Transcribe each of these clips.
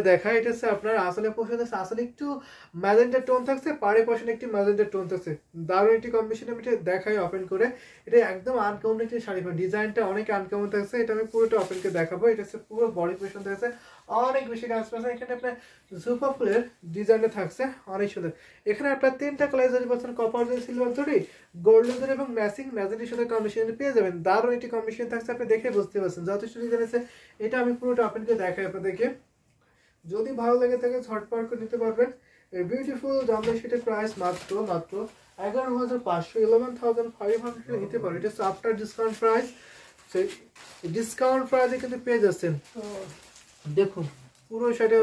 দেখায়, এটা হচ্ছে আপনার আসলে পোর্শন আছে, আসলে একটু ম্যাজেন্ডা টোন থাকছে, পাড়ে পোর্শনে একটি ম্যাজেন্ডা টোন থাকছে, দারুণ একটি কম্বিনেশন। আমি এটা দেখাই ওপেন করে, এটা একদম আনকমন একটি শাড়ি, ডিজাইনটা অনেক আনকমন থাকছে। এটা আমি পুরোটা ওপেন করে দেখাবো। এটা হচ্ছে পুরো বডি পোর্শন থাকছে, অনেক বেশি কাজ পাচ্ছে। এখানে আপনার জুপা ফুলের ডিজাইনটা থাকছে অনেক সুন্দর। এখানে আপনার 3টা কালার যদি পাচ্ছেন, কপার জরি, সিলভার জরি, গোল্ডেন জরি এবং ম্যাচিং ম্যাজেন্টের সাথে কম্বিনেশন পেয়ে যাবেন। দারুণ একটি কম্বিনেশন থাকছে, আপনি দেখে বুঝতে পারছেন যথেষ্ট ডিজাইন আছে। এটা আমি পুরোটা ওপেন করে দেখাই আপনাদেরকে, যদি ভালো লাগে থাকে ঝটপট করে নিতে পারবেন। এই বিউটিফুল জামদানি সেটের প্রাইস মাত্র 11,500, 11,500 নিতে পারবেন। এটা আফটার ডিসকাউন্ট প্রাইস, সেই ডিসকাউন্ট প্রাইসে কিন্তু পেয়ে যাচ্ছেন। দেখুন পুরো শাড়ি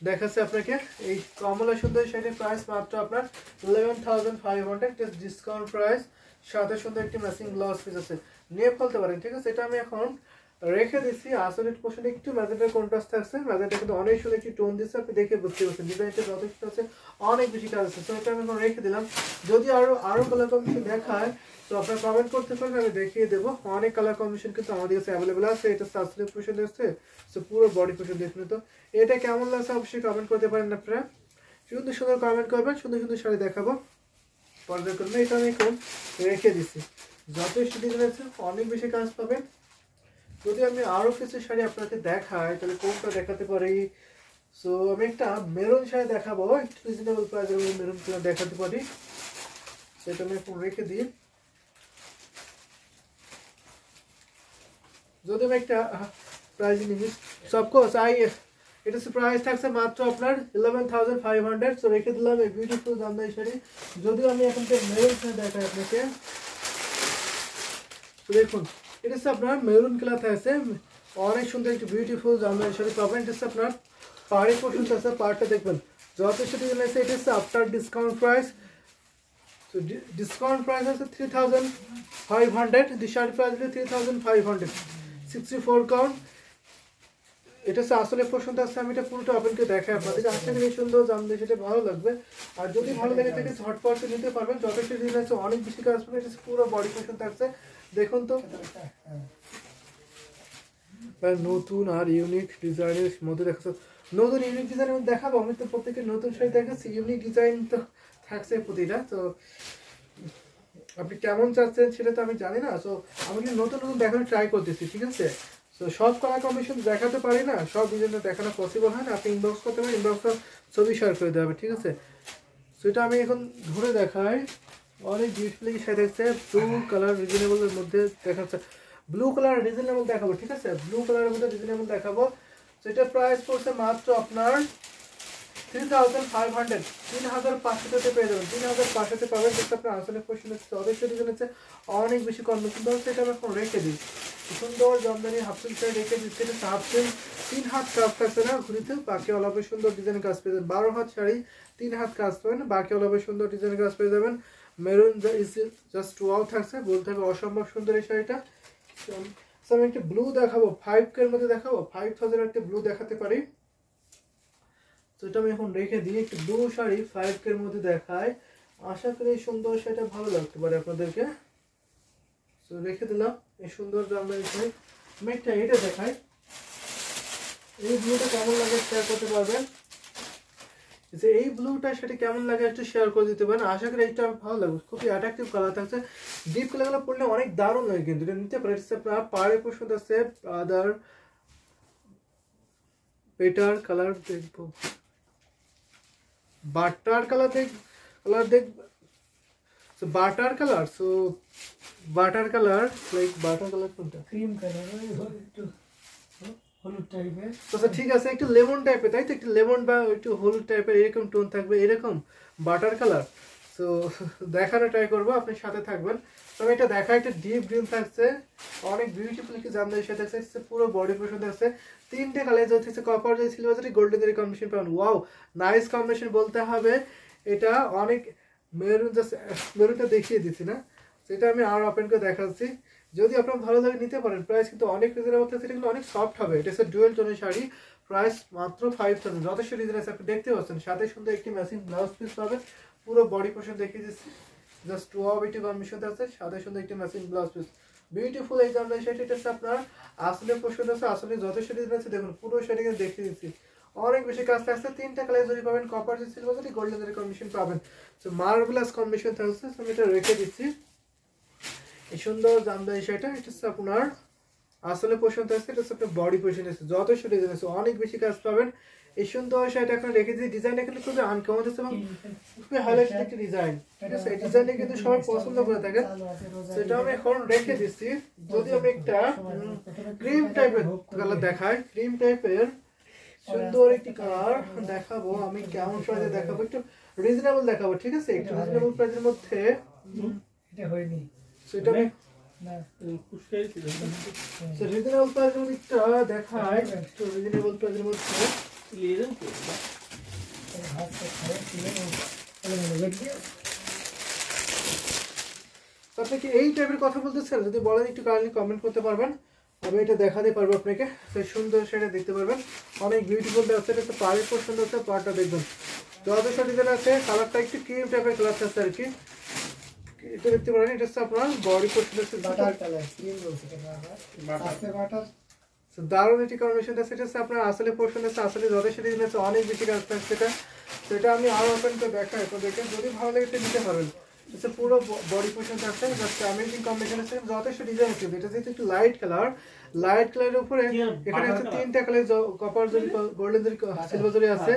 দেখাচ্ছে আপনাকে, এই কমলা সুন্দর শাড়ির প্রাইস মাত্র আপনার 11,500, ডিসকাউন্ট প্রাইস। সাথে সুন্দর একটি ম্যাচিং ব্লাউজ পিস আছে, নিয়ে ফেলতে পারেন। ঠিক আছে, এটা আমি এখন রেখে দিচ্ছি। আসলের পোর্শনে একটু ম্যাজেন্টার কন্ট্রাস্ট থাকছে, ম্যাজেন্টা কিন্তু অনেক সুন্দর একটি টোন দিচ্ছে, আপনি দেখে বুঝতে পারছেন ডিজাইনটা যথেষ্ট আছে, অনেক বেশি কাজ আছে। তো এটা আমি এখন রেখে দিলাম। যদি আরো কালার কম্বিনেশন দেখায় তো আপনারা কমেন্ট করতে পারেন, আমি দেখিয়ে দেবো। অনেক কালার কম্বিনেশন কিন্তু আমাদের কাছে অ্যাভেলেবেল আছে। এটা আসলের পোর্শন আসছে, তো পুরো বডি পোর্শন দেখুন। তো এটা কেমন লাগছে অবশ্যই কমেন্ট করতে পারেন আপনারা, সুন্দর সুন্দর কমেন্ট করবেন, সুন্দর সুন্দর শাড়ি দেখাবো পর্যায়ক্রমে। এটা আমি এখন রেখে দিচ্ছি, যথেষ্ট ডিজাইন আছে, অনেক বেশি কাজ পাবেন। যদি আমি আরো কিছু শাড়ি আপনাকে দেখাই তাহলে কোনটা দেখাতে পারি? সো আমি একটা মেরুন শাড়ি দেখাবো, একটু রিজনেবল প্রাইসের মেরুন কালার দেখাতে পারি, সেটা আমি এখন রেখে দিই। যদি আমি একটা প্রাইস নিই, সবকোর্স এটা প্রাইস থাকছে মাত্র আপনার 11,500। সো রেখে দিলাম এই বিউটিফুল জামদানি শাড়ি। যদিও আমি এখন মেরুন শাড়ি দেখাই আপনাকে, তো দেখুন এটা হচ্ছে আপনার মেরুন কালার থাকছে, অনেক সুন্দর একটি বিউটিফুল জামদানি শাড়ি পাবেন। এটা হচ্ছে আপনার পাড়ে পোর্শন আছে, পাড়টা দেখবেন যথেষ্ট ডিজাইন আছে। এটা হচ্ছে আফটার ডিসকাউন্ট প্রাইস, তো ডিসকাউন্ট প্রাইস আছে 3,500, দি শাড়ি প্রাইস হলো 3,500, 64 কাউন্ট। এটা হচ্ছে আসলে পোর্শনটা আছে, আমি এটা পুরোটা ওপেন করে দেখাই আপনাদের। আশা করি সুন্দর জামদানি সেটা ভালো লাগবে, আর যদি ভালো লাগে থাকে ঝটপট নিতে পারবেন, যথেষ্ট ডিজাইন আছে, অনেক বেশি কাজ পাবেন। এটা পুরো বডি পোর্শন থাকছে, দেখুন তো নতুন আর ইউনিক ডিজাইনের মধ্যে দেখাচ্ছে। নতুন ইউনিক ডিজাইনের মধ্যে দেখাবো, আমি তো প্রত্যেকের নতুন শাড়ি দেখাচ্ছি, ইউনিক ডিজাইন তো থাকছে প্রতিটা। তো আপনি কেমন চাচ্ছেন সেটা তো আমি জানি না, সো আমি কিন্তু নতুন নতুন দেখানোর ট্রাই করতেছি। ঠিক আছে, সো সব কালার কম্বিনেশন দেখাতে পারি না, সব ডিজাইনটা দেখানো পসিবল হয় না। আপনি ইনবক্স করতে পারেন, ইনবক্সে ছবি শেয়ার করে দেওয়া হবে। ঠিক আছে, সো এটা আমি এখন ধরে দেখাই, অনেক বিউটিফুল শাড়ি দেখছে, ব্লু কালার রিজনেবলের মধ্যে দেখাচ্ছে, ব্লু কালার রিজনেবল দেখাবো। ঠিক আছে, ব্লু কালারের মধ্যে রিজনেবল দেখাবো। তো এটা প্রাইস পড়ছে মাত্র আপনার 3,500, 3,500 পেয়ে যাবেন, 3,500 পাবেন। যেটা আপনার আসলে পোর্শন হচ্ছে, অনেক ডিজাইন আছে, অনেক বেশি কম্বিনেশন হচ্ছে। এটা আমি এখন রেখে দিই, সুন্দর জামদানি হাফ সিল্ক শাড়ি রেখে দিচ্ছি। এটা হাফ সিল্ক, 3 হাত কাজ থাকছে না ঘুরিতে, বাকি অল্প সুন্দর ডিজাইনের কাজ পেয়ে যাবেন। 12 হাত শাড়ি 3 হাত কাজ পাবেন, বাকি অল্প সুন্দর ডিজাইনের কাজ পেয়ে যাবেন। মেরুন জাস্ট ওয়াও থাকছে, বলতে হবে অসম্ভব সুন্দর এই শাড়িটা। আমি একটা ব্লু দেখাবো, 5K এর মধ্যে দেখাবো, 5,000 একটা ব্লু দেখাতে পারি। তো এটা আমি এখন রেখে দিই, একটু ব্লু শাড়ি 5K এর মধ্যে দেখায়, আশা করি এই সুন্দর শাড়িটা ভালো লাগতে পারে আপনাদেরকে। তো রেখে দিলাম এই সুন্দর জামদানি শাড়ি। আমি একটা এটা দেখাই, এই ব্লুটা কেমন লাগে শেয়ার করতে পারবেন, যে এই ব্লুটা সেটা কেমন লাগে একটু শেয়ার করে দিতে পারেন। আশা করি এটা ভালো লাগবে, খুবই অ্যাট্রাকটিভ কালার থাকছে, ডিপ কালারগুলো পড়লে অনেক দারুণ লাগে কিন্তু এটা নিতে পারে। আপনার পাড়ে পছন্দ আছে, আদার বেটার কালার দেখবো, বাটার কালার দেখ, so butter colour, so butter colour like butter colour কোনটা, ক্রিম কালার, একটু হলুদ টাইপের। আচ্ছা ঠিক আছে, একটু লেমন টাইপের, তাই তো, একটু লেমন বা একটু হলুদ টাইপের এরকম টোন থাকবে, এরকম বাটার কালার। সো দেখানো ট্রাই করবো, আপনি সাথে থাকবেন। তবে এটা দেখা একটা ডিপ গ্রিন থাকছে, অনেক বিউটিফুল কি জামদানি সাথে থাকছে, পুরো বডি পোর্শন থাকছে, 3টে কালার হচ্ছে, কপার যে সিলভার গোল্ডেন এর কম্বিনেশন পাবেন। ওয়াও, নাইস কম্বিনেশন বলতে হবে। এটা অনেক মেরুন, জাস্ট মেরুনটা দেখিয়ে দিচ্ছি না, সেটা আমি আর ওপেন করে দেখাচ্ছি। যদি আপনার ভালো লাগে নিতে পারেন, প্রাইস কিন্তু অনেক রিজনেবল থাকছে, এটা কিন্তু অনেক সফট হবে। এটা হচ্ছে ডুয়েল টোনের শাড়ি, প্রাইস মাত্র 5,000, যথেষ্ট ডিজাইন আছে, আপনি দেখতে পাচ্ছেন। সাথে সুন্দর একটি ম্যাচিং ব্লাউজ পিস পাবেন, পুরো বডি পোর্শন দেখিয়ে দিচ্ছি, জাস্ট ওয়াও একটি কম্বিনেশন আছে, সাথে সুন্দর একটি ম্যাচিং ব্লাউজ পিস, বিউটিফুল এই জামদানি শাড়ি। এটা হচ্ছে আপনার আসলে পোর্শন আছে, আসলে যথেষ্ট ডিজাইন আছে, দেখুন পুরো শাড়িকে দেখিয়ে দিচ্ছি, অনেক বেশি কাজ থাকছে, 3টা কালার জরি পাবেন, কপার সিলভার জরি, গোল্ডেন জরি কম্বিনেশন পাবেন। তো মার্ভেলাস কম্বিনেশন থাকছে। আমি এটা রেখে দিচ্ছি। এই সুন্দর জামদানি শাড়িটা, এটা হচ্ছে আপনার আসলে পোর্শন থাকছে, এটা হচ্ছে আপনার বডি পোর্শন আছে, যথেষ্ট ডিজাইন আছে, অনেক বেশি কাজ পাবেন। এই সুন্দর শাড়িটা এখন রেখে দিই। ডিজাইন এখানে খুবই আনকমন আছে এবং খুবই হাইলাইটেড একটা ডিজাইন, ঠিক আছে? এই ডিজাইনটা কিন্তু সবাই পছন্দ করে থাকেন। সেটা আমি এখন রেখে দিচ্ছি। যদি আমি একটা ক্রিম টাইপের কালার দেখাই, ক্রিম টাইপের সুন্দর একটি কালার দেখাবো, আমি কেমন প্রাইসে দেখাবো, একটু রিজনেবল দেখাবো, ঠিক আছে? একটু রিজনেবল প্রাইসের মধ্যে এটা হয়নি সেটা আমি না রিজনেবল প্রাইসের মধ্যে একটু দেখাই, একটু রিজনেবল প্রাইসের মধ্যে। আপনি কি এই টাইপের কথা বলতেছেন? যদি বলেন একটু কাইন্ডলি কমেন্ট করতে পারবেন, আমি এটা দেখাতে পারবো আপনাকে। সেই সুন্দর সেটা দেখতে পারবেন, অনেক বিউটিফুল আছে। এটা তো পাড়ের পর সুন্দর আছে, পাড়টা দেখবেন যথেষ্ট ডিজাইন আছে। কালারটা একটু ক্রিম টাইপের কালার আছে আর কি, এটা দেখতে পারেন। এটা হচ্ছে আপনার বডি পোর্শন আছে, বাটার কালার ক্রিম বলতে বাটার বাটার দারুণ একটি কম্বিনেশন আছে। এটা হচ্ছে আপনার আসলে পোর্শন আছে, আসলে যথেষ্ট ডিজাইন আছে, অনেক বেশি কাজ থাকছে এটা। সেটা আমি আরো ওপেন করে দেখাই আপনাদেরকে, যদি ভালো লাগে এটা নিতে পারবেন। এটা পুরো বডি পোর্শন আছে, জাস্ট অ্যামেজিং কম্বিনেশন আছে, যথেষ্ট ডিজাইন আছে। এটা যেহেতু একটু লাইট কালার, লাইট কালারের উপরে এখানে হচ্ছে 3টা কালার, কপার জরি, গোল্ডেন জরি, সিলভার জরি আছে।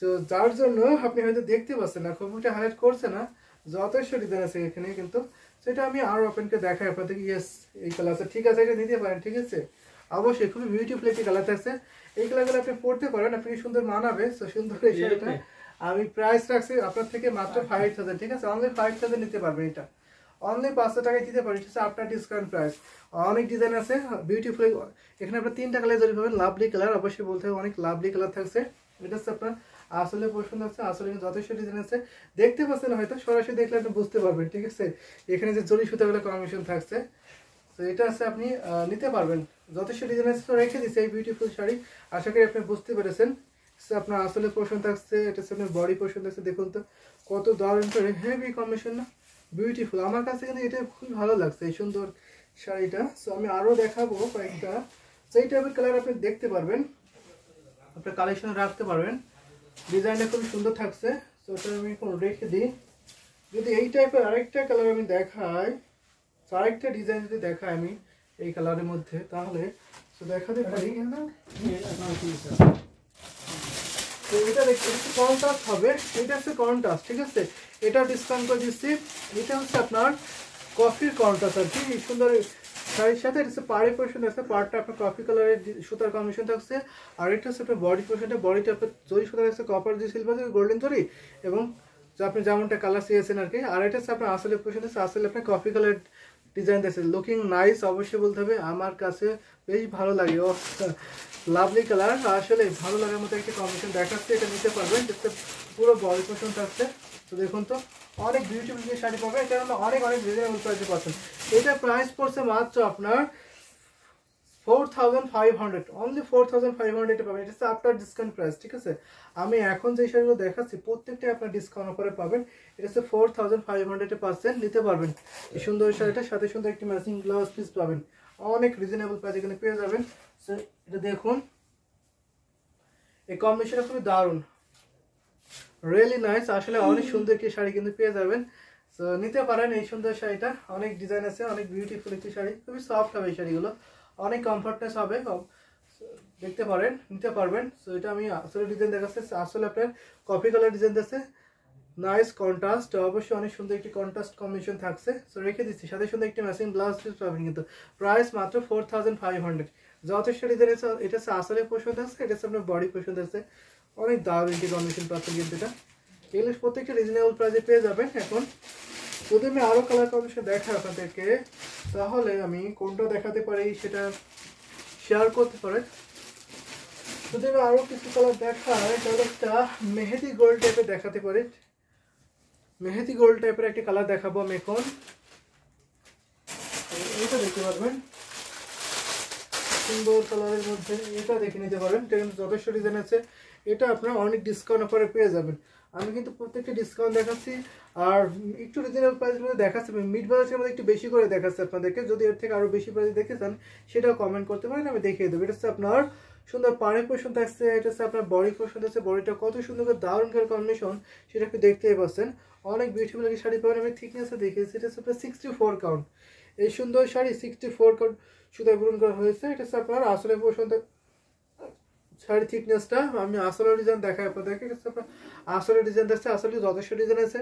তো যার জন্য আপনি হয়তো দেখতে পাচ্ছেন না, খুব একটা হাইলাইট করছে না, যথেষ্ট ডিজাইন আছে এখানে কিন্তু। সেটা আমি আরো ওপেন করে দেখাই আপনাদেরকে। ইয়েস, এই কালার আছে, ঠিক আছে, এটা নিতে পারেন, ঠিক আছে? অবশ্যই খুবই বিউটিফুল একটি কালার থাকছে। এই কালারগুলো আপনি পড়তে পারেন, আপনাকে সুন্দর মানাবে। তো সুন্দর এই শাড়িটা আমি প্রাইস রাখছি আপনার থেকে মাত্র 5000, ঠিক আছে? অনলি 5000 নিতে পারবেন, এটা অনলি 500 টাকায় দিতে পারি, এটা হচ্ছে আপনার ডিসকাউন্ট প্রাইস। অনেক ডিজাইন আছে বিউটিফুল। এখানে আপনার 3টা কালার জরি পাবেন, লাভলি কালার, অবশ্যই বলতে হবে অনেক লাভলি কালার থাকছে। এটা হচ্ছে আপনার আসলে পছন্দ আছে, আসলে যথেষ্ট ডিজাইন আছে, দেখতে পাচ্ছেন হয়তো, সরাসরি দেখলে আপনি বুঝতে পারবেন, ঠিক আছে? এখানে যে জরি সুতাগুলো কম্বিনেশন থাকছে, তো এটা আছে, আপনি নিতে পারবেন, যথেষ্ট ডিজাইন আছে। তো রেখে দিচ্ছি এই বিউটিফুল শাড়ি, আশা করি আপনি বুঝতে পেরেছেন। আপনার আসলে পোর্শন থাকছে, এটা হচ্ছে আপনার বডি পোর্শন থাকছে, দেখুন তো কত দারুণ করে হেভি কম্বিনেশন না, বিউটিফুল। আমার কাছে কিন্তু এটা খুবই ভালো লাগছে এই সুন্দর শাড়িটা। সো আমি আরো দেখাবো কয়েকটা, সেই টাইপের কালার আপনি দেখতে পারবেন, আপনার কালেকশনে রাখতে পারবেন। ডিজাইনটা খুব সুন্দর থাকছে। সো এটা আমি এখন রেখে দিই। যদি এই টাইপের আরেকটা কালার আমি দেখাই, আরেকটা ডিজাইন যদি দেখাই আমি এই কালারের মধ্যে, তাহলে তো দেখাতে পারি না। তো এটা দেখতে একটু কন্ট্রাস্ট হবে, এটা হচ্ছে কন্ট্রাস্ট, ঠিক আছে? এটা ডিসকাউন্ট করে দিচ্ছি। এটা হচ্ছে আপনার কফির কন্ট্রাস্ট আর কি, সুন্দর শাড়ির সাথে। এটা হচ্ছে পাড়ি পোর্শন আছে, পাড়টা আপনার কফি কালারের সুতার কম্বিনেশন থাকছে। আর এটা হচ্ছে আপনার বডি পোর্শনটা, বডিটা আপনার জরি সুতা থাকছে, কপার জরি, সিলভার জরি, গোল্ডেন জরি, এবং আপনি যেমনটা কালার চেয়েছেন আর কি। আর এটা হচ্ছে আপনার আসলে পোর্শন আছে, আসলে আপনার কফি কালার ডিজাইন আছে, লুকিং নাইস, অবশ্যই বলতে হবে, আমার কাছে বেশ ভালো লাগে। ও লাভলি কালার, আসলে ভালো লাগার মতো একটা কম্বিনেশন দেখাচ্ছে, এটা নিতে পারবেন। দেখতে পুরো বডি পোর্শন থাকছে। তো দেখুন তো অনেক বিউটিফুল যে শাড়ি পাবেন, এটা আমরা অনেক রিজনেবল প্রাইসে পাচ্ছেন। এটা প্রাইস পড়ছে মাত্র আপনার 4500, অনলি 4500 পাবেন। এটা হচ্ছে আপনার ডিসকাউন্ট প্রাইস, ঠিক আছে? আমি এখন যে শাড়িগুলো দেখাচ্ছি প্রত্যেকটাই আপনার ডিসকাউন্ট অফারে পাবেন। এটা হচ্ছে 4500 পাচ্ছেন, নিতে পারবেন। এই সুন্দর শাড়িটার সাথে সুন্দর একটি ম্যাচিং ব্লাউজ পিস পাবেন, অনেক রিজনেবল প্রাইস এখানে পেয়ে যাবেন। সো এটা দেখুন, এই কম্বিনেশনটা খুবই দারুণ, রিয়েলি নাইস, আসলে অনেক সুন্দর একটি শাড়ি কিন্তু পেয়ে যাবেন। সো নিতে পারেন এই সুন্দর শাড়িটা, অনেক ডিজাইন আছে, অনেক বিউটিফুল একটি শাড়ি, খুবই সফট হবে এই শাড়িগুলো, অনেক কমফর্টনেস হবে, দেখতে পারেন, নিতে পারবেন। সো এটা আমি আসলে ডিজাইন দেখাচ্ছি, আসলে আপনার কফি কালার ডিজাইন আছে, নাইস কন্ট্রাস্ট, অবশ্যই অনেক সুন্দর একটি কন্ট্রাস্ট কম্বিনেশন থাকছে। সো রেখে দিচ্ছি, সাথে সুন্দর একটি ম্যাচিং ব্লাউজ পিস পাবেন কিন্তু, প্রাইস মাত্র 4500, যথেষ্ট ডিজাইন আছে। এটা হচ্ছে আসলে পছন্দ আছে, এটা হচ্ছে আপনার বডি পছন্দ আছে, অনেক দারুণ একটি কম্বিনেশন পাচ্ছেন কিন্তু এটা। এগুলো প্রত্যেকটা রিজনেবল প্রাইসে পেয়ে যাবেন। এখন যদি আমি আরো কালার কম্বিনেশন দেখাই আপনাদেরকে, তাহলে আমি কোনটা দেখাতে পারি সেটা শেয়ার করতে পারেন। যদি আমি আরো কিছু কালার দেখাই, তাহলে একটা মেহেদি গোল্ড টাইপের দেখাতে পারি, মেহেদি গোল্ড টাইপের একটা কালার দেখাবো আমি এখন। এটা দেখতে পারবেন, সুন্দর কালারের মধ্যে এটা দেখে নিতে পারেন, এটা কিন্তু যথেষ্ট ডিজাইন আছে। এটা আপনারা অনেক ডিসকাউন্ট অফারে পেয়ে যাবেন। আমি কিন্তু প্রত্যেকটা ডিসকাউন্ট দেখাচ্ছি, আর একটু রিজনেবল প্রাইসের মধ্যে দেখাচ্ছি, মিড বাজেটের মধ্যে একটু বেশি করে দেখাচ্ছি আপনাদেরকে। যদি এর থেকে আরো বেশি প্রাইস দেখতে চান সেটাও কমেন্ট করতে পারেন, আমি দেখিয়ে দেবো। এটা হচ্ছে আপনার সুন্দর পাড়ে পোর্শন থাকছে। এটা হচ্ছে আপনার বডি পোর্শন থাকছে, বডিটা কত সুন্দর করে দারুণ করে কম্বিনেশন সেটা একটু দেখতেই পাচ্ছেন। অনেক বিউটিফুল একটি শাড়ি পাবেন। আমি থিকনেসে দেখিয়েছি, এটা হচ্ছে আপনার 64 কাউন্ট। এই সুন্দর শাড়ি 64 কাউন্ট সুতায় পূরণ করা হয়েছে। এটা হচ্ছে আপনার আসলে পোর্শন শাড়ি থিকনেসটা আমি আসলে ডিজাইন দেখাই আপনাদেরকে। এটা হচ্ছে আপনার আসলে ডিজাইন থাকছে, আসলে যথেষ্ট ডিজাইন আছে।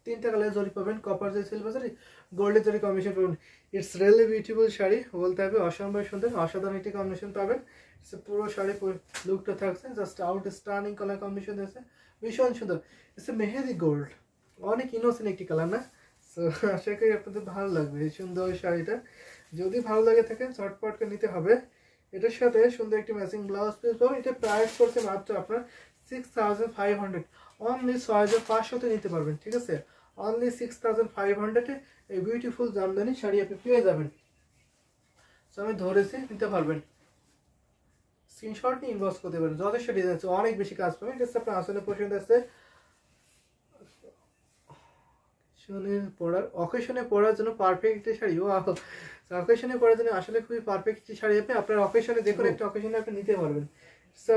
3টা কালার জরি পাবেন, কপার জরি, সিলভার জরি, গোল্ডের জরি কম্বিনেশন পাবেন। ইটস রিয়েলি বিউটিফুল শাড়ি বলতে হবে, অসম্ভব সুন্দর অসাধারণ একটি কম্বিনেশন পাবেন। পুরো শাড়ি লুকটা থাকছে just out stunning colour combination আছে, ভীষণ সুন্দর। ইটস মেহেদি গোল্ড, অনেক ইনোসেন্ট একটি কালার না? সো আশা করি আপনাদের ভালো লাগবে এই সুন্দর শাড়িটা। যদি ভালো লাগে থাকে ঝটপট করে নিতে হবে। এটার সাথে সুন্দর একটি ম্যাচিং ব্লাউজ পিস পাবেন। এটা প্রাইস করছে মাত্র আপনার 6500, অনলি 6500 নিতে পারবেন, ঠিক আছে? অনলি 6500 এই বিউটিফুল জামদানি শাড়ি আপনি পেয়ে যাবেন। সো আমি ধরেছি, নিতে পারবেন, স্ক্রিনশট নিয়ে ইনবক্স করতে পারেন। যথেষ্ট ডিজাইন আছে, অনেক বেশি কাজ পাবেন। এটা আপনার আসলে পছন্দ আছে অকেশনে পরার জন্য পারফেক্ট একটি শাড়ি। ও অকেশনে পরার জন্য আসলে খুবই পারফেক্ট একটি শাড়ি। আপনি আপনার অকেশনে যে কোনো একটা অকেশনে আপনি নিতে পারবেন।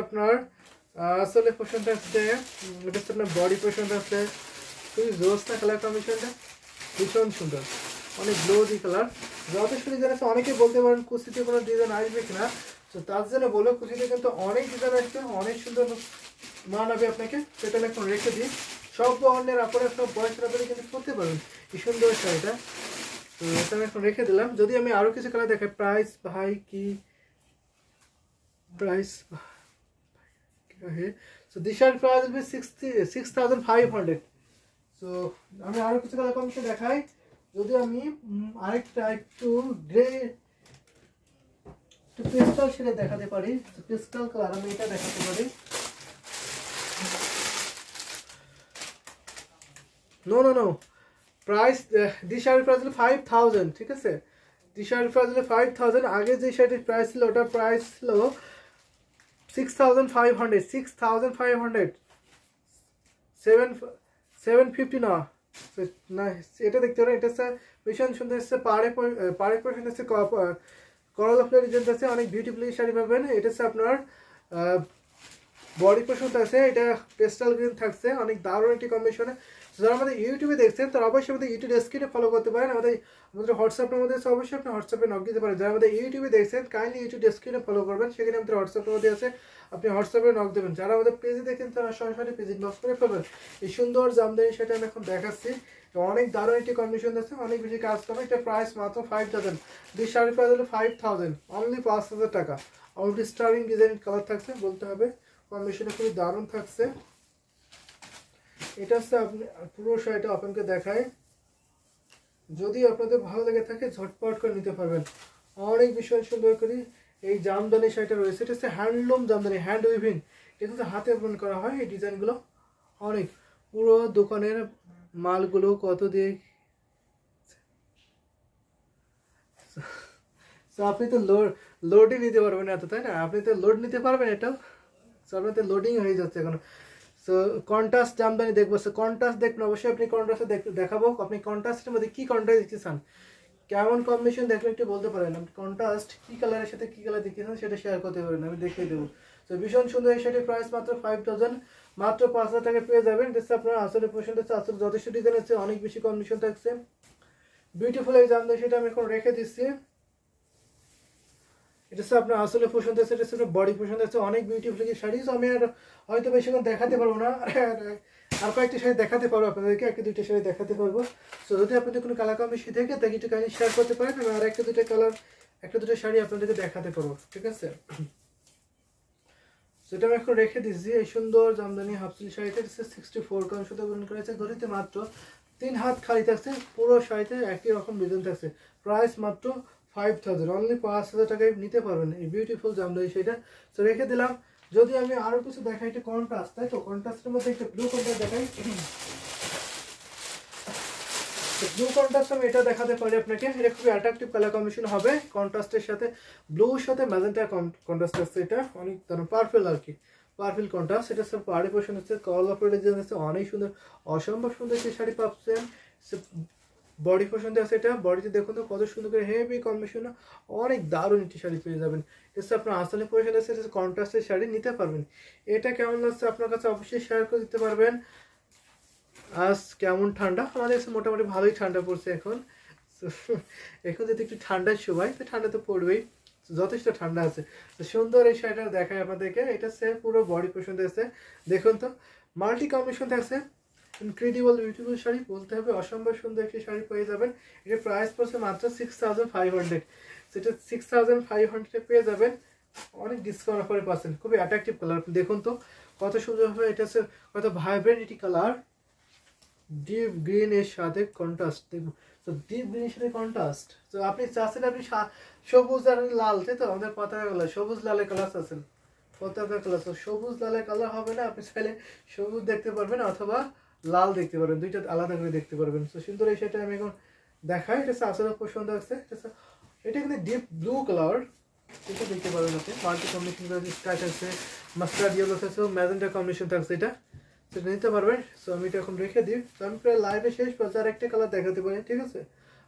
আপনার আসলে পছন্দ আসছে, এটা হচ্ছে আপনার বডি পছন্দ আসছে, খুবই জোসটা কালার কম্বিনেশনটা ভীষণ সুন্দর, অনেক গ্লোজি কালার। যথেষ্ট ডিজাইন আছে। অনেকে বলতে পারেন কুচিতে কোনো ডিজাইন আসবে কিনা, তো তার জন্য বলো কুচিতে কিন্তু অনেক ডিজাইন আসবে, অনেক সুন্দর মানাবে আপনাকে। সেটা আমি এখন রেখে দিই। সব অন্যের আপনারা সব বয়সের আপনারা কিন্তু করতে পারবেন এই সুন্দর শাড়িটা। তো এটা আমি এখন রেখে দিলাম। যদি আমি আরও কিছু কালার দেখাই, প্রাইস ভাই কি price, so this shirt price will be 6500. so আমি আরো কিছু কালার কম্বিনেশন দেখাই। যদি আমি আরেকটা একটু গ্রে একটু ক্রিস্টাল শেডে দেখাতে পারি, ক্রিস্টাল কালার আমি এটা দেখাতে পারি। No price this shirt price হলো 5000, ঠিক আছে? দিস শার্ট প্রাইস হলো 5000। আগে যে শার্টের প্রাইস ছিল ওটার প্রাইস ছিল 6500, 750 না, এটা দেখতে পারেন। এটা হচ্ছে ভীষণ সুন্দর, হচ্ছে পাড়ে পোর্শন হচ্ছে করলা ফ্লাওয়ার ডিজাইন আছে, অনেক বিউটিফুল শাড়ি পাবেন। এটা হচ্ছে আপনার বডি পোর্শন আছে, এটা পেস্টাল গ্রিন থাকছে, অনেক দারুণ একটি কম্বিনেশনে। যারা আমাদের ইউটিউবে দেখছেন তারা অবশ্যই আমাদের ইউটিউব স্ক্রিনে ফলো করতে পারেন। আমাদের হোয়াটসঅ্যাপের মধ্যে আছে, অবশ্যই আপনি হোয়াটসঅ্যাপে নক দিতে পারেন। যারা আমাদের ইউটিউবে দেখছেন কাইন্ডলি ইউটিউব স্ক্রিনে ফলো করবেন, সেখানে আমাদের হোয়াটসঅ্যাপের মধ্যে আছে, আপনি হোয়াটসঅ্যাপে নক দেবেন। যারা আমাদের পেজে দেখেন তারা সরাসরি পেজ ইনবক্স করে ফেলবেন। এই সুন্দর জামদানি সেটা আমি এখন দেখাচ্ছি, অনেক দারুণ একটি কন্ডিশন আছে, অনেক বেশি কাজ করবে। এটা প্রাইস মাত্র 5000। দিস শাড়ির প্রাইস হলো 5000, অনলি 5000 টাকা। আউট স্টারিং ডিজাইন কালার থাকছে, বলতে হবে কম্বিনেশনটা খুবই দারুণ থাকছে। এটা হচ্ছে আপনি পুরো শাড়িটা আপনাকে দেখায়। যদি আপনাদের ভালো লেগে থাকে ঝটপট করে নিতে পারবেন। অনেক বিষয় সুন্দর করে এই জামদানি শাড়িটা রয়েছে। এটা হচ্ছে হ্যান্ডলুম জামদানি, হ্যান্ড উইভিং, এটা হচ্ছে হাতে বুন করা হয়। এই ডিজাইনগুলো অনেক, পুরো দোকানের মালগুলো কত দিয়ে, আপনি তো লোডই নিতে পারবেন এত, তাই না? আপনি তো লোড নিতে পারবেন এটাও। আপনার তো লোডিং হয়ে যাচ্ছে এখন। সো কন্ট্রাস্ট জামদানি দেখবো, সো কন্ট্রাস্ট দেখবেন অবশ্যই। আপনি কন্ট্রাস্টে দেখাবো, আপনি কন্ট্রাস্টের মধ্যে কি কন্ট্রাস্ট দিতে চান, কেমন কম্বিনেশন দেখলে একটু বলতে পারেন। আপনি কন্ট্রাস্ট কি কালারের সাথে কি কালার দিতে চান সেটা শেয়ার করতে পারেন, আমি দেখিয়ে দেবো। তো ভীষণ সুন্দর এই শাড়ির প্রাইস মাত্র 5000, মাত্র 5000 টাকা পেয়ে যাবেন। এটা আপনার আসলে পছন্দ হচ্ছে, আসলে যথেষ্ট ডিজাইন আছে, অনেক বেশি কম্বিনেশন থাকছে, বিউটিফুল এই জামদানি সেটা আমি এখন রেখে দিচ্ছি। এটা হচ্ছে আপনার আসলে পছন্দ আছে, এটা হচ্ছে বডি পছন্দ আছে, অনেক বিউটিফুল এই শাড়ি। আমি আর হয়তো বেশিক্ষণ দেখাতে পারবো না, আর কয়েকটি শাড়ি দেখাতে পারবো আপনাদেরকে, একটা দুইটা শাড়ি দেখাতে পারবো। সো যদি আপনাদের কোনো কালার কম্বিনেশন থাকে তাকে একটু কাইন্ডলি শেয়ার করতে পারেন, আমি আর একটা দুটো শাড়ি আপনাদেরকে দেখাতে পারবো, ঠিক আছে? সেটা আমি এখন রেখে দিচ্ছি। এই সুন্দর জামদানি হাফসিল শাড়িটা 64 কারণ সুতো গ্রহণ করেছে, ঘড়িতে মাত্র 3 হাত খালি থাকছে, পুরো শাড়িতে একই রকম ডিজাইন থাকছে। প্রাইস মাত্র 5000, অনলি 5000 টাকায় নিতে পারবেন এই বিউটিফুল জামদানি শাড়িটা। তো রেখে দিলাম। যদি আমি আরো কিছু দেখাই, একটা কন্ট্রাস্ট, তাই তো কন্ট্রাস্টের মধ্যে একটা ব্লু কন্ট্রাস্ট দেখাই। ব্লু কন্ট্রাস্ট আমি এটা দেখাতে পারি আপনাকে, এটা খুবই অ্যাট্রাকটিভ কালার কম্বিনেশন হবে। কন্ট্রাস্টের সাথে ব্লুর সাথে ম্যাজেন্টা কন্ট্রাস্ট আছে, এটা অনেক পারফেল আর কি, পারফেল কন্ট্রাস্ট। এটা সব পাড়ি পোর্শন হচ্ছে, কল অফ ডিজাইন আছে, অনেক সুন্দর, অসম্ভব সুন্দর একটি শাড়ি পাচ্ছেন। বডি পোর্শন আছে, এটা বডিতে দেখুন তো কত সুন্দর করে হেভি কম্বিনেশন, অনেক দারুণ একটি শাড়ি পেয়ে যাবেন। এটা আপনার আসলে পোর্শন আছে, এটা কন্ট্রাস্টের শাড়ি নিতে পারবেন। এটা কেমন লাগছে আপনার কাছে অবশ্যই শেয়ার করে দিতে পারবেন। আজ কেমন ঠান্ডা, আমাদের কাছে মোটামুটি ভালোই ঠান্ডা পড়ছে এখন। এখন যদি একটু ঠান্ডার সময়, তো ঠান্ডা তো পড়বেই, যথেষ্ট ঠান্ডা আছে। তো সুন্দর এই শাড়িটা দেখায় আপনাদেরকে, এটা সে পুরো বডি পোর্শন আছে, দেখুন তো মাল্টি কম্বিনেশন থাকছে, ইনক্রেডিবল বিউটিফুল শাড়ি বলতে হবে, অসম্ভব সুন্দর একটি শাড়ি পেয়ে যাবেন। এটা প্রাইস পড়ছে মাত্র 6500, সেটা 6500 পেয়ে যাবেন, অনেক ডিসকাউন্ট অফারে পাচ্ছেন। খুবই অ্যাট্রাকটিভ কালার, দেখুন তো কত সুন্দরভাবে এটা হচ্ছে, কত ভাইব্রেন্ট একটি কালার, ডিপ গ্রিন এর সাথে কন্ট্রাস্ট, দেখুন তো ডিপ গ্রিনের সাথে কন্ট্রাস্ট। তো আপনি চাচ্ছেন আপনি সবুজ আর লাল, তাই তো আমাদের পতাকা কালার, সবুজ লালের কালার আছেন, পতাকা কালার, তো সবুজ লালের কালার হবে না, আপনি চাইলে সবুজ দেখতে পারবেন অথবা লাল দেখতে পারবেন, দুইটা আলাদা করে দেখতে পারবেন। তো সুন্দর এই শাড়িটা আমি এখন দেখাই, এটা আসলে পছন্দ আছে, এটা কিন্তু ডিপ ব্লু কালার, এটা দেখতে পারবেন আপনি, মাল্টি কম্বিনেশন স্টাইল আছে, মাস্টার্ড ইয়েলো আছে, ম্যাজেন্টা কম্বিনেশন থাকছে, এটা সেটা নিতে পারবেন। সো আমি এটা এখন রেখে দিই, তো আমি প্রায় লাইভে শেষ পর্যায়ে আর একটা কালার দেখাতে পারি, ঠিক আছে,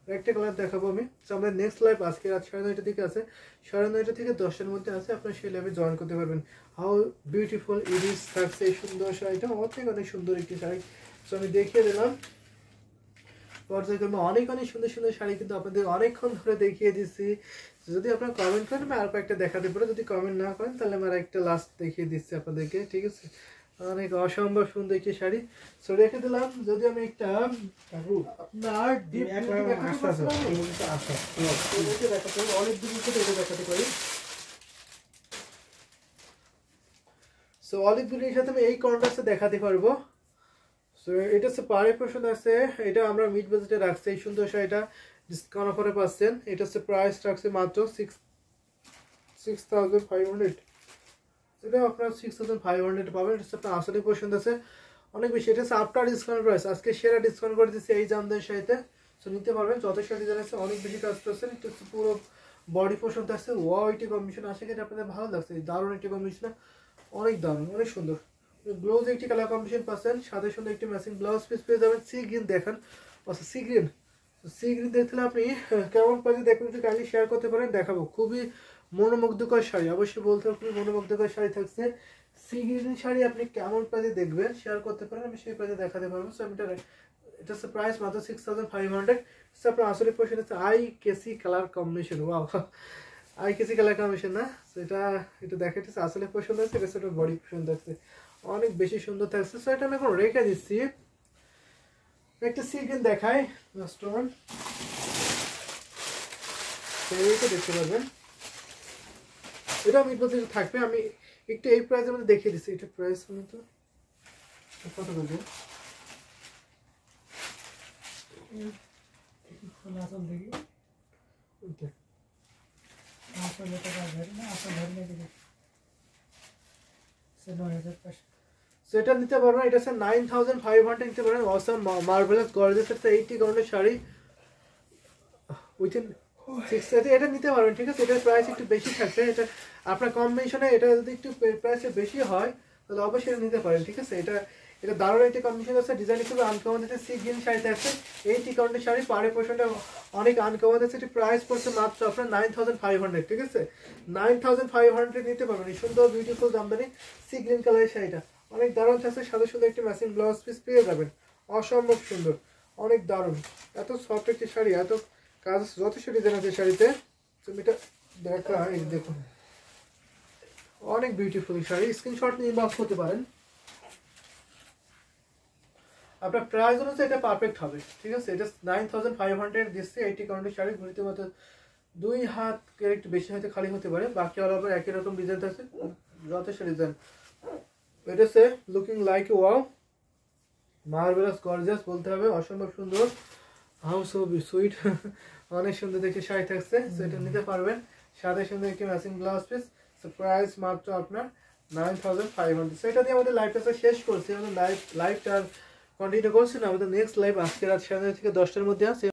আর একটা কালার দেখাবো আমি। তো আমাদের নেক্সট লাইভ আজকে রাত 9:30 থেকে আছে, 9:30 থেকে 10টার মধ্যে আছে, আপনার সেই লাইভে জয়েন করতে পারবেন। হাউ বিউটিফুল ইট ইজ থাকছে এই সুন্দর শাড়িটা, অনেক সুন্দর একটি শাড়ি। সো আমি দেখিয়ে দিলাম পর্যায়ক্রমে অনেক সুন্দর সুন্দর শাড়ি কিন্তু আপনাদের অনেকক্ষণ ধরে দেখিয়ে দিচ্ছি। যদি আপনারা কমেন্ট করেন আমি আর কয়েকটা দেখাতে পারো, যদি কমেন্ট না করেন তাহলে আমি আর একটা লাস্ট দেখিয়ে দিচ্ছি আপনাদেরকে, ঠিক আছে। অনেক অসম্ভব সুন্দর একটি শাড়ি, সো রেখে দিলাম। যদি আমি একটা আপনার ডিপ দেখাতে অনেক দূর থেকে এটা দেখাতে পারি। সো অলিভ গ্রিনের সাথে আমি এই কন্ট্রাস্টে দেখাতে পারবো। সো এটা হচ্ছে পাড়ে পোর্শন আছে, এটা আমরা মিড বাজেটে রাখছি, এই সুন্দর শাড়িটা ডিসকাউন্ট অফারে পাচ্ছেন। এটা হচ্ছে প্রাইস রাখছে মাত্র 6500, এটা আপনার 6500 পাবেন। এটা হচ্ছে আপনার আসলে পছন্দ আছে অনেক বেশি, এটা হচ্ছে আফটার ডিসকাউন্ট প্রাইস, আজকে সেরা ডিসকাউন্ট করে দিচ্ছি এই জামদের শাড়িতে। সো নিতে পারবেন, যথেষ্ট ডিজাইন আছে, অনেক বেশি কাজ করছেন। এটা হচ্ছে পুরো বডি পোর্শন আছে, ওয়াইটি কম্বিনেশন আসে, এটা আপনাদের ভালো লাগছে, দারুণ একটি কম্বিনেশন, অনেক দারুণ, অনেক সুন্দর। ব্লাউজ একটি কালার কম্বিনেশন পাচ্ছেন, সাথে সুন্দর একটি ম্যাচিং ব্লাউজ পিস পেয়ে যাবেন। সি গ্রিন দেখেন, আচ্ছা সি গ্রিন, সি গ্রিন দেখতে আপনি কেমন পাচ্ছেন দেখবেন, একটু কাইন্ডলি শেয়ার করতে পারেন, দেখাবো। খুবই মনোমুগ্ধকর শাড়ি, অবশ্যই বলতে হবে খুবই মনোমুগ্ধকর শাড়ি থাকছে। সি গ্রিন শাড়ি আপনি কেমন প্রাইসে দেখবেন শেয়ার করতে পারেন, আমি সেই প্রাইসে দেখাতে পারবো। সো আমি এটা হচ্ছে প্রাইস মাত্র 6500। আপনার আসলে পোর্শন হচ্ছে আই কেসি কালার কম্বিনেশন, ওয়াও আই কেসি কালার কম্বিনেশন না, এটা দেখাচ্ছে আসলে পোর্শন আছে, এটা হচ্ছে বডি পোর্শন থাকছে, অনেক বেশি সুন্দর থাকছে। সো এটা আমি এখন রেখে দিচ্ছি, একটা সি গ্রিন দেখাই স্টোন, এইটা দেখতে পারবেন, এটা মিড বাজেটে থাকবে। আমি একটু এই প্রাইসের মধ্যে দেখিয়ে দিচ্ছি, এটা প্রাইস তো কত বলবো, আসল দেখি আসল টাকা ধরে না, আসল ধরে না দিকে সে 9500। সেটা নিতে পারবেন, এটা হচ্ছে 9500 নিতে পারেন। অসাম মার্ভেলাস গর্জিয়াস একটা 80 কাউন্টের শাড়ি উইথিন 6, এটা নিতে পারবেন, ঠিক আছে। এটার প্রাইস একটু বেশি থাকছে, এটা আপনার কম্বিনেশনে এটা যদি একটু প্রাইসে বেশি হয় তাহলে অবশ্যই এটা নিতে পারেন, ঠিক আছে। এটা দারুণ একটি কম্বিনেশন আছে, ডিজাইন খুবই আনকমন আছে, সি গ্রিন শাড়িতে আছে 80 কাউন্টের শাড়ি, পাড়ে পোর্শনটা অনেক আনকমন আছে। এটি প্রাইস পড়ছে মাত্র আপনার 9500, ঠিক আছে। 9500 নিতে পারবেন এই সুন্দর বিউটিফুল জামদানি সি গ্রিন কালারের শাড়িটা, অনেক দারুণ থাকছে, সাথে সুন্দর একটি ম্যাচিং ব্লাউজ পিস পেয়ে যাবেন, অসম্ভব সুন্দর, অনেক দারুণ, এত সফট একটি শাড়ি, এত কাজ, যথেষ্ট ডিজাইন আছে শাড়িতে। তুমি এটা দেখা, এই দেখুন অনেক বিউটিফুল শাড়ি, স্ক্রিনশট নিয়ে ইনবক্স করতে পারেন। আপনার প্রাইস অনুযায়ী এটা পারফেক্ট হবে, ঠিক আছে। এটা 9500 দিচ্ছে, 80 কাউন্টের শাড়ি, ঘুরিতে মতো 2 হাত একটু বেশি হয়তো খালি হতে পারে, বাকি অল ওভার একই রকম ডিজাইন আছে, যথেষ্ট ডিজাইন। এটা হচ্ছে looking like wow, marvellous gorgeous বলতে হবে, অসম্ভব সুন্দর, হাউ সো সুইট, অনেক সুন্দর দেখে শাড়ি থাকছে। সো এটা নিতে পারবেন, সাথে সুন্দর একটি matching blouse piece. So price মাত্র আপনার 9500। সো এটা দিয়ে আমাদের লাইভটা শেষ করছি, আমাদের লাইভটা কন্টিনিউ করছি না, আমাদের নেক্সট লাইভ আজকে রাত 9:30 থেকে 10টার মধ্যে আছে।